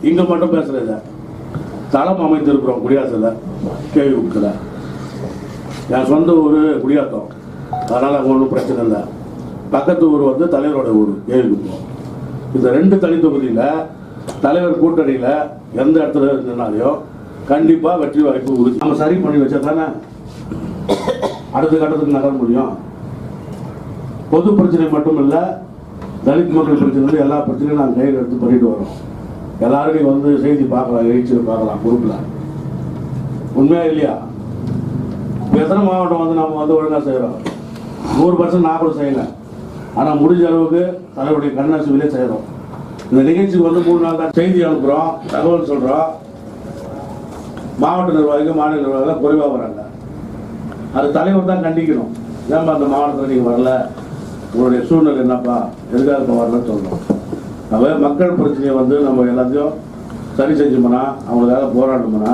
இங்க மட்டும் பேசுறது தளம் அமைத்திருக்கிறோம் குடியாத்தல கேள்வி விட்டுல என் சொந்த ஊர் குடியாத்தம், அதனால அங்கே ஒன்றும் பிரச்சனை இல்லை. பக்கத்து ஊர் வந்து தலைவரோட ஊர் கேள்விக்குப்போம். இந்த 2 தனி தொகுதியில் தலைவர் கூட்டணியில் எந்த இடத்துல இருந்தாலையும் கண்டிப்பாக வெற்றி வாய்ப்பு உறுதி. நம்ம சரி பண்ணி வச்சா தானே அடுத்த கட்டத்துக்கு நகர முடியும். பொது பிரச்சனை மட்டும் இல்லை, தலித் மக்கள் பிரச்சனை எல்லா பிரச்சனையும் நாங்கள் கையில் எடுத்து பண்ணிட்டு வரோம். எல்லாரும் வந்து செய்தி பார்க்கலாம், எழுச்சியில் பார்க்கலாம் குரூப்பில். உண்மையா இல்லையா? எத்தனை மாவட்டம் வந்து நம்ம வந்து ஒழுங்காக செய்கிறோம்? 100% நான் கூட செய்யலை. ஆனால் முடிஞ்ச அளவுக்கு தலைவருடைய கண்ணாசிவிலே செய்கிறோம். இந்த நிகழ்ச்சிக்கு வந்து 3 நாள் தான் செய்தி அனுப்புகிறோம், தகவல் சொல்கிறோம். மாவட்ட நிர்வாகிகள் மாநில நிர்வாகிகள் குறைவாக வராங்க. அது தலைவர் தான் கண்டிக்கணும். ஏன்பா அந்த மாவட்டத்தில் நீங்கள் வரல, உங்களுடைய சூழ்நிலை என்னப்பா, எதுக்காக வரலன்னு சொல்லணும். அப்போ மக்கள் பிரச்சனையை வந்து நம்ம எல்லாத்தையும் சரி செஞ்சோம்னா, அவங்களுக்காக போராடணும்னா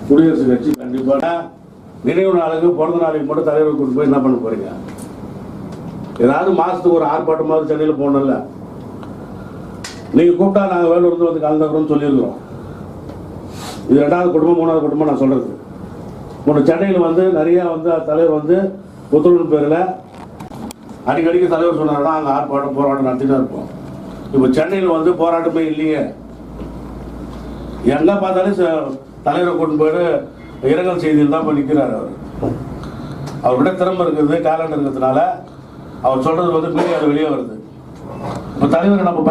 குடியரசு கட்சி கண்டிப்பாக நினைவு நாளுக்கு பிறந்த நாளைக்கு மட்டும் தலைவர் கூட்டு போய் என்ன பண்ண போறீங்க? ஏதாவது மாசத்துக்கு ஒரு ஆர்ப்பாட்டமாவது சென்னையில் போகணும்ல. நீங்க கூப்பிட்டா நாங்கள் வேலூர்ந்து வந்து கலந்துக்கிறோம்னு சொல்லியிருக்கிறோம். இது 2வது குடும்பம் 3வது குடும்பம் நான் சொல்றது. ஒன்று சென்னையில் வந்து நிறைய வந்து தலைவர் வந்து புத்துணர்வு பேரில் அடிக்கடிக்கு தலைவர் சொன்னார்னா அங்கே ஆர்ப்பாட்டம் போராட்டம் நடத்திட்டு இருப்போம். இப்போ சென்னையில் வந்து போராட்டமே இல்லையே. எங்கே பார்த்தாலும் தலைவரை கொண்டு போயிட்டு இரங்கல் செய்தியில் தான் போய் நிற்கிறார். அவர்கிட்ட திறமை இருக்குது, டேலண்ட் இருக்கிறதுனால அவர் சொல்றது வந்து மீடியாவில் வெளியே வருது. இப்போ தலைவரை நம்ம